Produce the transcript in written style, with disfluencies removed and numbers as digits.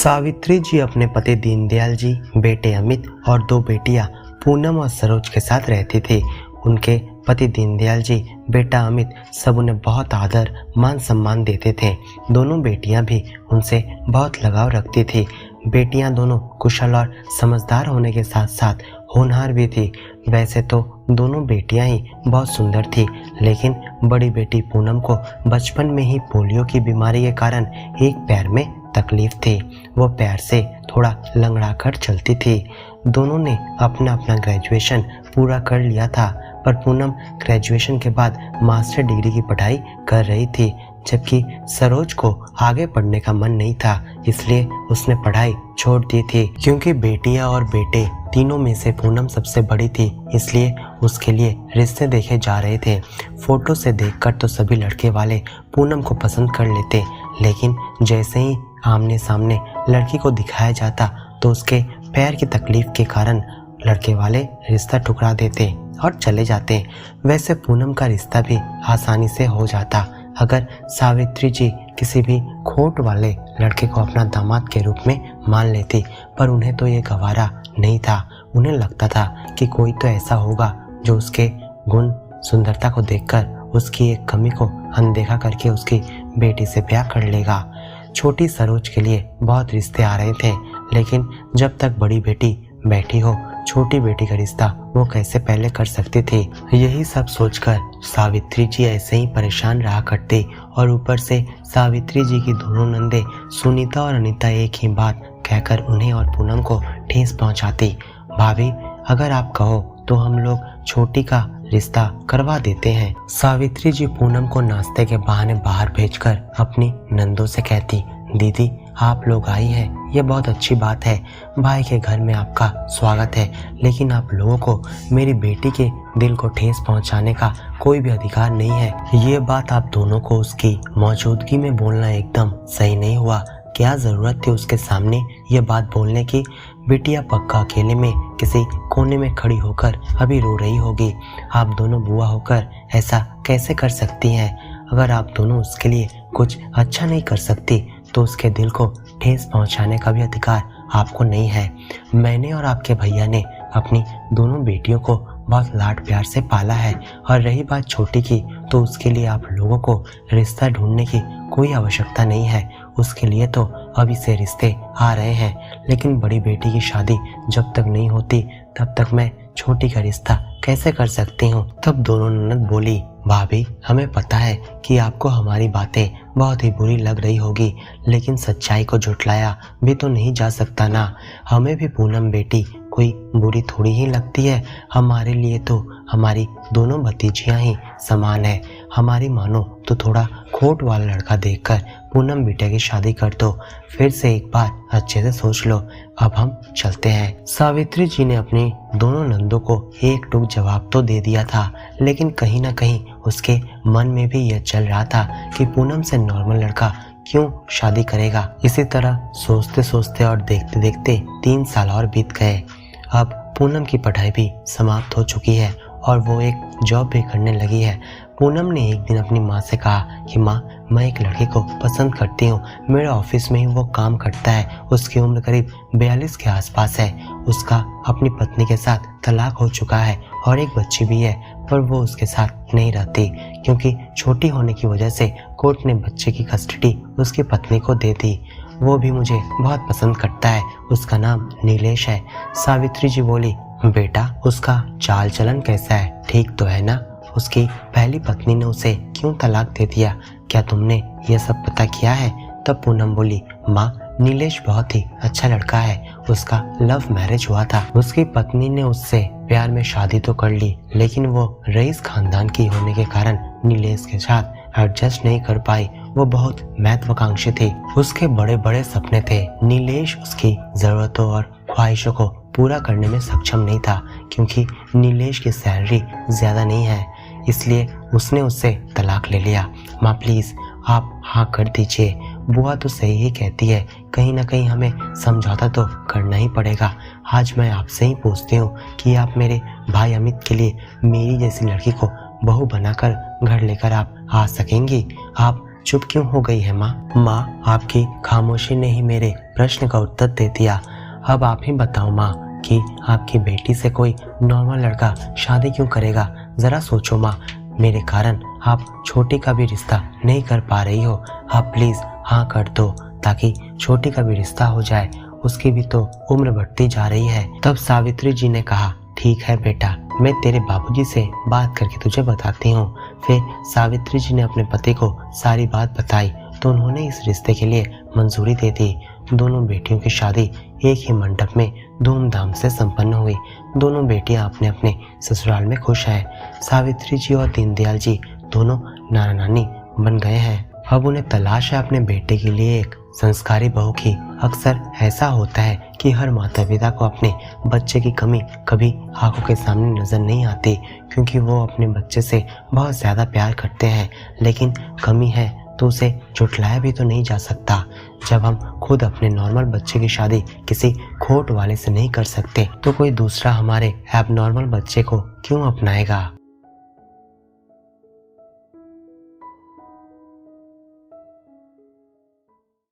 सावित्री जी अपने पति दीनदयाल जी, बेटे अमित और दो बेटियां पूनम और सरोज के साथ रहती थी। उनके पति दीनदयाल जी, बेटा अमित सब उन्हें बहुत आदर मान सम्मान देते थे। दोनों बेटियां भी उनसे बहुत लगाव रखती थी। बेटियां दोनों कुशल और समझदार होने के साथ साथ होनहार भी थी। वैसे तो दोनों बेटियां ही बहुत सुंदर थी, लेकिन बड़ी बेटी पूनम को बचपन में ही पोलियो की बीमारी के कारण एक पैर में तकलीफ थी। वो पैर से थोड़ा लंगड़ा कर चलती थी। दोनों ने अपना अपना ग्रेजुएशन पूरा कर लिया था, पर पूनम ग्रेजुएशन के बाद मास्टर डिग्री की पढ़ाई कर रही थी, जबकि सरोज को आगे पढ़ने का मन नहीं था, इसलिए उसने पढ़ाई छोड़ दी थी। क्योंकि बेटियां और बेटे तीनों में से पूनम सबसे बड़ी थी, इसलिए उसके लिए रिश्ते देखे जा रहे थे। फोटो से देखकर तो सभी लड़के वाले पूनम को पसंद कर लेते, लेकिन जैसे ही आमने सामने लड़की को दिखाया जाता तो उसके पैर की तकलीफ के कारण लड़के वाले रिश्ता ठुकरा देते और चले जाते। वैसे पूनम का रिश्ता भी आसानी से हो जाता अगर सावित्री जी किसी भी खोट वाले लड़के को अपना दामाद के रूप में मान लेती, पर उन्हें तो ये गवारा नहीं था। उन्हें लगता था कि कोई तो ऐसा होगा जो उसके गुण सुंदरता को देखकर उसकी एक कमी को अनदेखा करके उसकी बेटी से ब्याह कर लेगा। छोटी सरोज के लिए बहुत रिश्ते आ रहे थे, लेकिन जब तक बड़ी बेटी बैठी हो, छोटी बेटी का रिश्ता वो कैसे पहले कर सकती थी। यही सब सोचकर सावित्री जी ऐसे ही परेशान रहा करती, और ऊपर से सावित्री जी की दोनों नंदे सुनीता और अनीता एक ही बात कहकर उन्हें और पूनम को ठेस पहुंचाती। भाभी, अगर आप कहो तो हम लोग छोटी का रिश्ता करवा देते हैं। सावित्री जी पूनम को नाश्ते के बहाने बाहर भेजकर अपनी नंदों से कहती, दीदी आप लोग आई हैं, ये बहुत अच्छी बात है। भाई के घर में आपका स्वागत है, लेकिन आप लोगों को मेरी बेटी के दिल को ठेस पहुंचाने का कोई भी अधिकार नहीं है। ये बात आप दोनों को उसकी मौजूदगी में बोलना एकदम सही नहीं हुआ। क्या जरूरत थी उसके सामने ये बात बोलने की? बिटिया पक्का अकेले में किसी कोने में खड़ी होकर अभी रो रही होगी। आप दोनों बुआ होकर ऐसा कैसे कर सकती हैं? अगर आप दोनों उसके लिए कुछ अच्छा नहीं कर सकती तो उसके दिल को ठेस पहुंचाने का भी अधिकार आपको नहीं है। मैंने और आपके भैया ने अपनी दोनों बेटियों को बहुत लाड प्यार से पाला है, और रही बात छोटी की, तो उसके लिए आप लोगों को रिश्ता ढूंढने की कोई आवश्यकता नहीं है। उसके लिए तो अभी से रिश्ते आ रहे हैं, लेकिन बड़ी बेटी की शादी जब तक नहीं होती तब तक मैं छोटी का रिश्ता कैसे कर सकती हूँ। तब दोनों ननद बोली, भाभी हमें पता है कि आपको हमारी बातें बहुत ही बुरी लग रही होगी, लेकिन सच्चाई को झुठलाया भी तो नहीं जा सकता ना। हमें भी पूनम बेटी कोई बुरी थोड़ी ही लगती है। हमारे लिए तो हमारी दोनों भतीजियां ही समान है। हमारी मानो तो थोड़ा खोट वाला लड़का देखकर पूनम बेटे की शादी कर दो। फिर से एक बार अच्छे से सोच लो। अब हम चलते हैं। सावित्री जी ने अपनी दोनों नंदों को एक टूक जवाब तो दे दिया था, लेकिन कहीं ना कहीं उसके मन में भी यह चल रहा था कि पूनम से नॉर्मल लड़का क्यों शादी करेगा। इसी तरह सोचते सोचते और देखते देखते 3 साल और बीत गए। अब पूनम की पढ़ाई भी समाप्त हो चुकी है और वो एक जॉब भी करने लगी है। पूनम ने एक दिन अपनी माँ से कहा कि माँ, मैं एक लड़के को पसंद करती हूँ। मेरे ऑफिस में ही वो काम करता है। उसकी उम्र करीब 42 के आसपास है। उसका अपनी पत्नी के साथ तलाक हो चुका है और एक बच्ची भी है, पर वो उसके साथ नहीं रहती क्योंकि छोटी होने की वजह से कोर्ट ने बच्चे की कस्टडी उसकी पत्नी को दे दी। वो भी मुझे बहुत पसंद करता है। उसका नाम नीलेश है। सावित्री जी बोली, बेटा उसका चाल चलन कैसा है? ठीक तो है ना? उसकी पहली पत्नी ने उसे क्यों तलाक दे दिया? क्या तुमने यह सब पता किया है? तब पूनम बोली, माँ नीलेश बहुत ही अच्छा लड़का है। उसका लव मैरिज हुआ था। उसकी पत्नी ने उससे प्यार में शादी तो कर ली, लेकिन वो रईस खानदान की होने के कारण नीलेश के साथ एडजस्ट नहीं कर पाई। वो बहुत महत्वाकांक्षी थी। उसके बड़े बड़े सपने थे। नीलेश उसकी जरूरतों और ख्वाहिशों को पूरा करने में सक्षम नहीं था, क्योंकि नीलेश की सैलरी ज्यादा नहीं है, इसलिए उसने उससे तलाक ले लिया। माँ प्लीज आप हाँ कर दीजिए। बुआ तो सही ही कहती है, कहीं ना कहीं हमें समझौता तो करना ही पड़ेगा। आज मैं आपसे ही पूछती हूँ कि आप मेरे भाई अमित के लिए मेरी जैसी लड़की को बहू बनाकर घर लेकर आप आ सकेंगी? आप चुप क्यों हो गई है माँ? माँ, आपकी खामोशी ने ही मेरे प्रश्न का उत्तर दे दिया। अब आप ही बताओ माँ कि आपकी बेटी से कोई नॉर्मल लड़का शादी क्यों करेगा? जरा सोचो माँ, मेरे कारण आप छोटी का भी रिश्ता नहीं कर पा रही हो। आप प्लीज हाँ कर दो ताकि छोटी का भी रिश्ता हो जाए, उसकी भी तो उम्र बढ़ती जा रही है। तब सावित्री जी ने कहा, ठीक है बेटा, मैं तेरे बाबूजी से बात करके तुझे बताती हूँ। फिर सावित्री जी ने अपने पति को सारी बात बताई तो उन्होंने इस रिश्ते के लिए मंजूरी दे दी। दोनों बेटियों की शादी एक ही मंडप में धूमधाम से संपन्न हुई। दोनों बेटियां अपने अपने ससुराल में खुश हैं। सावित्री जी और दीनदयाल जी दोनों नाना नानी बन गए हैं। अब उन्हें तलाश है अपने बेटे के लिए एक संस्कारी बहू की। अक्सर ऐसा होता है कि हर माता पिता को अपने बच्चे की कमी कभी आंखों के सामने नजर नहीं आती, क्योंकि वो अपने बच्चे से बहुत ज़्यादा प्यार करते हैं। लेकिन कमी है तो उसे झुठलाया भी तो नहीं जा सकता। जब हम खुद अपने नॉर्मल बच्चे की शादी किसी खोट वाले से नहीं कर सकते तो कोई दूसरा हमारे एबनॉर्मल बच्चे को क्यों अपनाएगा?